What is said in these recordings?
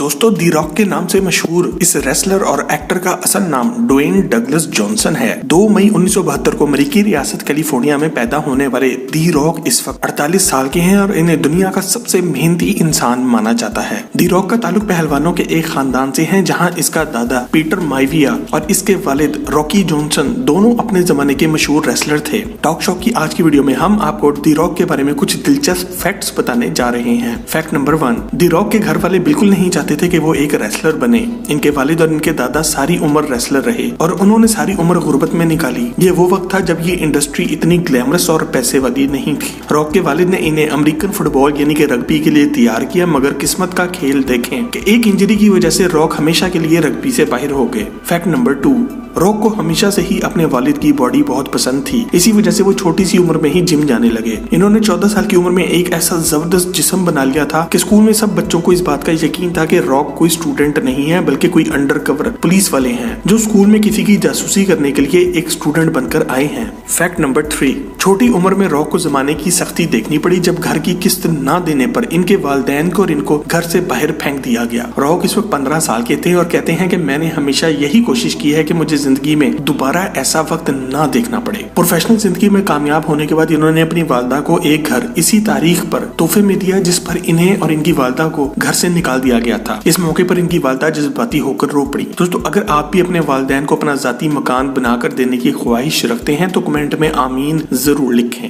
दोस्तों दी रॉक के नाम से मशहूर इस रेसलर और एक्टर का असल नाम ड्वेन डगलस जॉनसन है। 2 मई 1972 को अमेरिकी रियासत कैलिफोर्निया में पैदा होने वाले दी रॉक इस वक्त 48 साल के हैं और इन्हें दुनिया का सबसे मेहनती इंसान माना जाता है। दी रॉक का ताल्लुक पहलवानों के एक खानदान से है, जहां इसका दादा पीटर माइविया और इसके वालिद रॉकी जॉनसन दोनों अपने जमाने के मशहूर रेसलर थे। टॉक शो की आज की वीडियो में हम आपको दी रॉक के बारे में कुछ दिलचस्प फैक्ट्स बताने जा रहे हैं। फैक्ट नंबर 1, दी रॉक के घर वाले बिल्कुल नहीं चाहते थे कि वो एक रेसलर बने। इनके वालिद और इनके दादा सारी उम्र रेसलर रहे और उन्होंने सारी उम्र गुर्बत में निकाली। ये वो वक्त था जब ये इंडस्ट्री इतनी ग्लैमरस और पैसे वाली नहीं थी। रॉक के वालिद ने इन्हें अमेरिकन फुटबॉल यानी कि रग्बी के लिए तैयार किया, मगर किस्मत का खेल देखें कि एक इंजरी की वजह से रॉक हमेशा के लिए रग्बी से बाहर हो गए। फैक्ट नंबर 2, रॉक को हमेशा से ही अपने वालिद की बॉडी बहुत पसंद थी। इसी वजह से वो छोटी सी उम्र में ही जिम जाने लगे। इन्होंने 14 साल की उम्र में एक ऐसा जबरदस्त जिस्म बना लिया था कि स्कूल में सब बच्चों को इस बात का यकीन था कि रॉक कोई स्टूडेंट नहीं है बल्कि कोई अंडरकवर पुलिस वाले हैं जो स्कूल में किसी की जासूसी करने के लिए एक स्टूडेंट बनकर आए हैं। फैक्ट नंबर 3, छोटी उम्र में रॉक को जमाने की सख्ती देखनी पड़ी जब घर की किस्त ना देने पर इनके वालिदैन को और इनको घर से बाहर फेंक दिया गया। रॉक इस वक्त 15 साल के थे और कहते हैं कि मैंने हमेशा यही कोशिश की है कि मुझे जिंदगी में दोबारा ऐसा वक्त ना देखना पड़े। प्रोफेशनल जिंदगी में कामयाब होने के बाद इन्होंने अपनी वालदा को एक घर इसी तारीख पर तोहफे में दिया जिस पर इन्हें और इनकी वालदा को घर से निकाल दिया गया था। इस मौके पर इनकी वालदा जज्बाती होकर रो पड़ी। दोस्तों अगर आप भी अपने वालिदैन को अपना जाती मकान बनाकर देने की ख्वाहिश रखते हैं तो कमेंट में आमीन जरूर लिखें।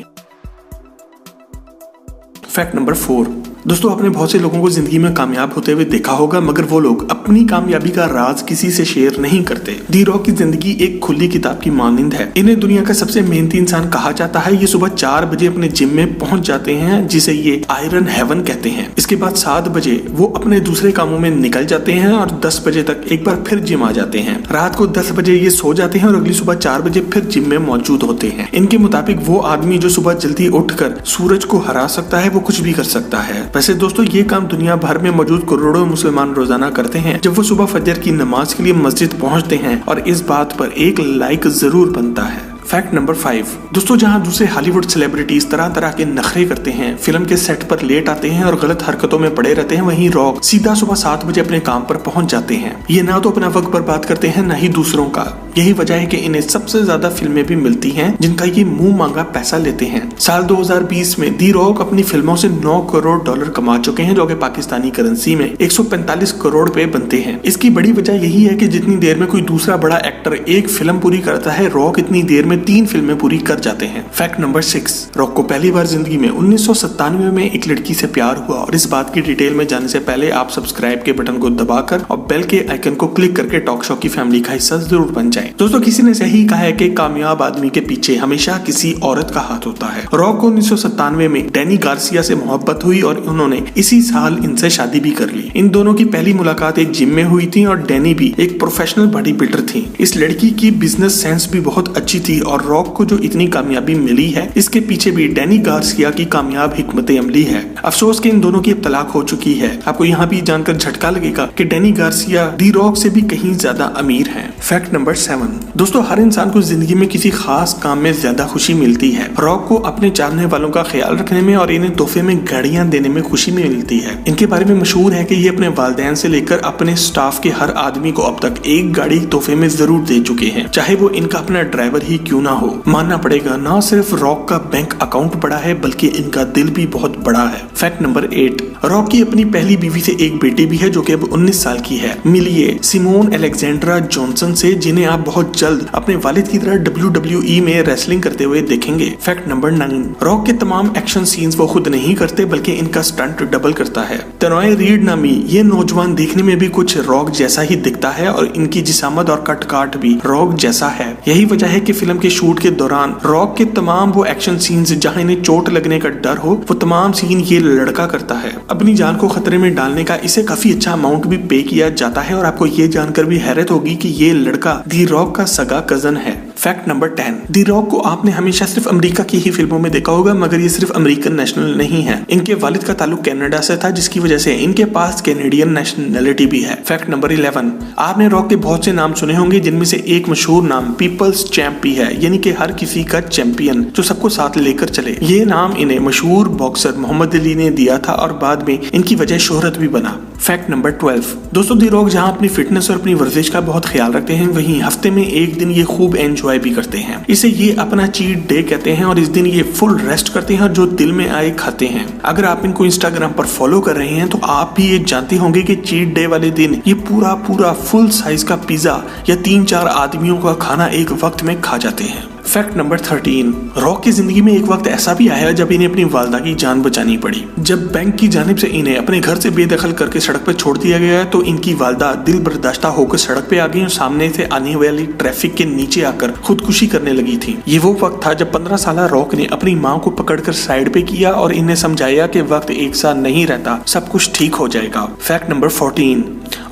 फैक्ट नंबर 4, दोस्तों आपने बहुत से लोगों को जिंदगी में कामयाब होते हुए देखा होगा, मगर वो लोग अपनी कामयाबी का राज किसी से शेयर नहीं करते। दी रॉक की जिंदगी एक खुली किताब की मानिंद है। इन्हें दुनिया का सबसे मेहनती इंसान कहा जाता है। ये सुबह 4 बजे अपने जिम में पहुंच जाते हैं जिसे ये आयरन हेवन कहते हैं। इसके बाद 7 बजे वो अपने दूसरे कामों में निकल जाते हैं और 10 बजे तक एक बार फिर जिम आ जाते हैं। रात को 10 बजे ये सो जाते हैं और अगली सुबह 4 बजे फिर जिम में मौजूद होते हैं। इनके मुताबिक वो आदमी जो सुबह जल्दी उठकर सूरज को हरा सकता है वो कुछ भी कर सकता है। वैसे दोस्तों ये काम दुनिया भर में मौजूद करोड़ों मुसलमान रोजाना करते हैं जब वो सुबह फजर की नमाज के लिए मस्जिद पहुंचते हैं, और इस बात पर एक लाइक जरूर बनता है। फैक्ट नंबर 5, दोस्तों जहां दूसरे हॉलीवुड सेलिब्रिटीज तरह तरह के नखरे करते हैं, फिल्म के सेट पर लेट आते हैं और गलत हरकतों में पड़े रहते हैं, वहीं रॉक सीधा सुबह 7 बजे अपने काम पर पहुंच जाते हैं। ये ना तो अपना वक्त बर्बाद करते हैं ना ही दूसरों का। यही वजह है कि इन्हें सबसे ज्यादा फिल्में भी मिलती हैं जिनका ये मुंह मांगा पैसा लेते हैं। साल 2020 में दी रॉक अपनी फिल्मों से $9 करोड़ कमा चुके हैं, जो कि पाकिस्तानी करेंसी में 145 करोड़ रुपए बनते हैं। इसकी बड़ी वजह यही है कि जितनी देर में कोई दूसरा बड़ा एक्टर एक फिल्म पूरी करता है, रॉक इतनी देर में 3 फिल्में पूरी कर जाते हैं। फैक्ट नंबर 6, रॉक को पहली बार जिंदगी में 1997 में एक लड़की से प्यार हुआ, और इस बात की डिटेल में जाने से पहले आप सब्सक्राइब के बटन को दबाकर और बेल के आइकन को क्लिक करके टॉक शो की फैमिली का हिस्सा जरूर बन जाए। दोस्तों किसी ने सही कहा है कि कामयाब आदमी के पीछे हमेशा किसी औरत का हाथ होता है। रॉक को 1997 में डैनी गार्सिया से मोहब्बत हुई और उन्होंने इसी साल इनसे शादी भी कर ली। इन दोनों की पहली मुलाकात एक जिम में हुई थी और डैनी भी एक प्रोफेशनल बॉडी बिल्डर थी। इस लड़की की बिजनेस सेंस भी बहुत अच्छी थी और रॉक को जो इतनी कामयाबी मिली है इसके पीछे भी डैनी गार्सिया की कामयाब हिकमत अमली है। अफसोस कि इन दोनों की अब तलाक हो चुकी है। आपको यहाँ भी जानकर झटका लगेगा कि डैनी गार्सिया दी रॉक से भी कहीं ज्यादा अमीर हैं। फैक्ट नंबर 7, दोस्तों हर इंसान को जिंदगी में किसी खास काम में ज्यादा खुशी मिलती है। रॉक को अपने चाहने वालों का ख्याल रखने में और इन्हें तोहफे में गाड़ियां देने में खुशी मिलती है। इनके बारे में मशहूर है कि ये अपने वालिदैन से लेकर अपने स्टाफ के हर आदमी को अब तक एक गाड़ी तोहफे में जरूर दे चुके हैं, चाहे वो इनका अपना ड्राइवर ही क्यों ना हो। मानना पड़ेगा ना सिर्फ रॉक का बैंक अकाउंट बड़ा है बल्कि इनका दिल भी बहुत बड़ा है। फैक्ट नंबर 8, रॉक की अपनी पहली बीवी से एक बेटी भी है जो कि अब 19 साल की है। मिलिए सिमोन अलेक्जेंड्रा जॉनसन से, जिन्हें आप बहुत जल्द अपने वालिद की तरह WWE में रेसलिंग करते हुए देखेंगे। फैक्ट नंबर 9, रॉक के तमाम एक्शन सीन्स वो खुद नहीं करते बल्कि इनका स्टंट डबल करता है। तनॉय रीड नामी ये नौजवान देखने में भी कुछ रॉक जैसा ही दिखता है और इनकी जिसामत और कट काट भी रॉक जैसा है। यही वजह है कि फिल्म के शूट के दौरान रॉक के तमाम वो एक्शन सीन्स जहां इन्हें चोट लगने का डर हो, वो तमाम सीन ये लड़का करता है। अपनी जान को खतरे में डालने का इसे काफी अच्छा अमाउंट भी पे किया जाता है और आपको ये जानकर भी हैरत होगी कि ये लड़का दी रॉक का सगा कजन है। फैक्ट नंबर 10, दी रॉक को आपने हमेशा सिर्फ अमेरिका की ही फिल्मों में देखा होगा, मगर ये सिर्फ अमेरिकन नेशनल नहीं है। इनके वालिद का ताल्लुक कनाडा से था, जिसकी वजह से इनके पास कैनेडियन नेशनैलिटी भी है। फैक्ट नंबर 11, आपने रॉक के बहुत से नाम सुने होंगे, जिनमें से एक मशहूर नाम पीपल्स चैंप भी है, यानी कि हर किसी का चैंपियन जो सबको साथ लेकर चले। ये नाम इन्हें मशहूर बॉक्सर मोहम्मद अली ने दिया था और बाद में इनकी वजह शोहरत भी बना। फैक्ट नंबर 12, दोस्तों दी रॉक जहां अपनी फिटनेस और अपनी वर्जिश का बहुत ख्याल रखते हैं, वहीं हफ्ते में एक दिन ये खूब एंजॉय भी करते हैं। इसे ये अपना चीट डे कहते हैं और इस दिन ये फुल रेस्ट करते हैं और जो दिल में आए खाते हैं। अगर आप इनको इंस्टाग्राम पर फॉलो कर रहे हैं तो आप भी ये जानते होंगे कि चीट डे वाले दिन ये पूरा फुल साइज का पिज्जा या 3-4 आदमियों का खाना एक वक्त में खा जाते हैं। फैक्ट नंबर 13, रॉक की जिंदगी में एक वक्त ऐसा भी आया जब इन्हें अपनी वालदा की जान बचानी पड़ी। जब बैंक की जानिब से इन्हें अपने घर से बेदखल करके सड़क पर छोड़ दिया गया तो इनकी वालदा दिल बर्दाश्ता होकर सड़क पे आ गई और सामने से आने वाली ट्रैफिक के नीचे आकर खुदकुशी करने लगी थी। ये वो वक्त था जब 15 साल रॉक ने अपनी माँ को पकड़कर साइड पे किया और इन्हें समझाया कि वक्त एक साथ नहीं रहता, सब कुछ ठीक हो जाएगा। फैक्ट नंबर 14,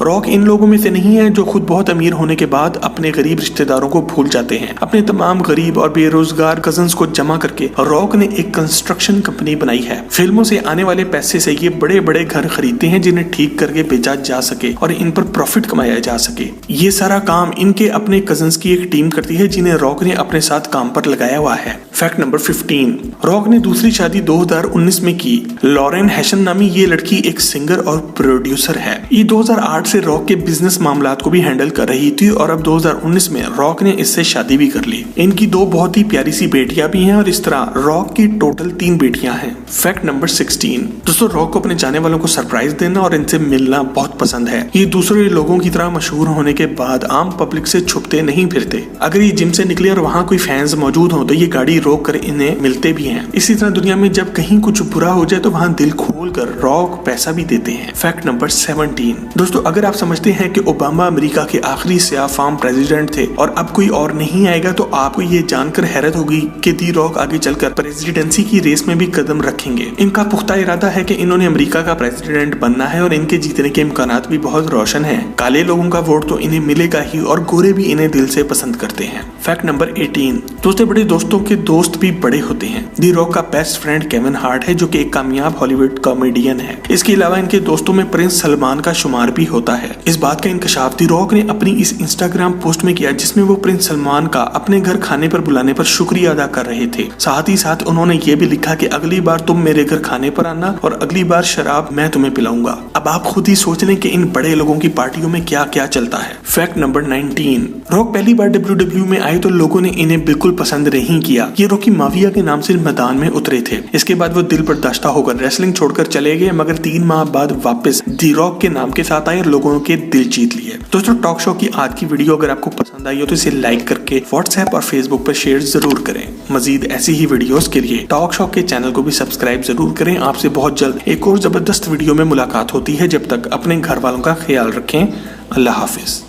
रॉक इन लोगों में से नहीं है जो खुद बहुत अमीर होने के बाद अपने गरीब रिश्तेदारों को भूल जाते हैं। अपने तमाम गरीब और बेरोजगार कजन्स को जमा करके रॉक ने एक कंस्ट्रक्शन कंपनी बनाई है। फिल्मों से आने वाले पैसे से ये बड़े बड़े घर खरीदते हैं जिन्हें ठीक करके बेचा जा सके और इन पर प्रॉफिट कमाया जा सके। ये सारा काम इनके अपने कजन्स की एक टीम करती है जिन्हें रॉक ने अपने साथ काम पर लगाया हुआ है। फैक्ट नंबर 15, रॉक ने दूसरी शादी 2019 में की। लॉरेन हैशन नामी ये लड़की एक सिंगर और प्रोड्यूसर है। ये 2008 से रॉक के बिजनेस मामलात को भी हैंडल कर रही थी और अब 2019 में रॉक ने इससे शादी भी कर ली। इनकी 2 बहुत ही प्यारी सी बेटियां भी हैं और इस तरह रॉक की टोटल 3 बेटियां हैं। फैक्ट नंबर 16, दोस्तों रॉक को अपने जाने वालों को सरप्राइज देना और इनसे मिलना बहुत पसंद है। ये दूसरे लोगों की तरह मशहूर होने के बाद आम पब्लिक से छुपते नहीं फिरते। अगर ये जिम से निकले और वहाँ कोई फैंस मौजूद हो तो ये गाड़ी रोक कर इन्हें मिलते भी हैं। इसी तरह दुनिया में जब कहीं कुछ बुरा हो जाए तो वहाँ दिल खोल कर रॉक पैसा भी देते हैं। फैक्ट नंबर 17, दोस्तों अगर आप समझते हैं कि ओबामा अमेरिका के आखिरी सियाह फार्म प्रेसिडेंट थे और अब कोई और नहीं आएगा तो आपको ये जानकर हैरत होगी कि दी रॉक आगे चलकर प्रेसिडेंसी की रेस में भी कदम रखेंगे। इनका पुख्ता इरादा है कि इन्होंने अमेरिका का प्रेसिडेंट बनना है और इनके जीतने के इम्कानात भी बहुत रोशन हैं। काले लोगों का वोट तो इन्हें मिलेगा ही और गोरे भी इन्हें दिल से पसंद करते हैं। फैक्ट नंबर 18, दोस्तों बड़े दोस्तों के दोस्त भी बड़े होते हैं। दी रॉक का बेस्ट फ्रेंड केविन हार्ट है जो कि एक कामयाब हॉलीवुड कॉमेडियन है। इसके अलावा इनके दोस्तों में प्रिंस सलमान का शुमार भी होता है। इस बात का इंकशाफ दी रॉक ने अपनी इस इंस्टाग्राम पोस्ट में किया जिसमें वो प्रिंस सलमान का अपने घर खाने पर बुलाने पर शुक्रिया अदा कर रहे थे। साथ ही साथ उन्होंने ये भी लिखा कि अगली बार तुम मेरे घर खाने पर आना और अगली बार शराब मैं तुम्हें पिलाऊंगा। अब आप खुद ही सोच लें कि इन बड़े लोगों की पार्टियों में क्या क्या चलता है। फैक्ट नंबर 19, रॉक पहली बार WWE में आए तो लोगों ने इन्हें बिल्कुल पसंद नहीं किया। ये रॉकी माफिया के नाम से मैदान में उतरे थे। इसके बाद वो दिल बर्दाश्ता होकर रेसलिंग छोड़कर चले गए, मगर 3 माह बाद वापस दी रॉक के नाम के साथ आए और लोगों के दिल जीत लिए। दोस्तों टॉक शो की आज की वीडियो अगर आपको पसंद आई हो तो इसे लाइक करके व्हाट्सएप और फेसबुक पर शेयर जरूर करें। मजीद ऐसी ही वीडियोस के लिए टॉक शो के चैनल को भी सब्सक्राइब जरूर करें। आपसे बहुत जल्द एक और जबरदस्त वीडियो में मुलाकात होती है। जब तक अपने घर वालों का ख्याल रखें। अल्लाह हाफिज।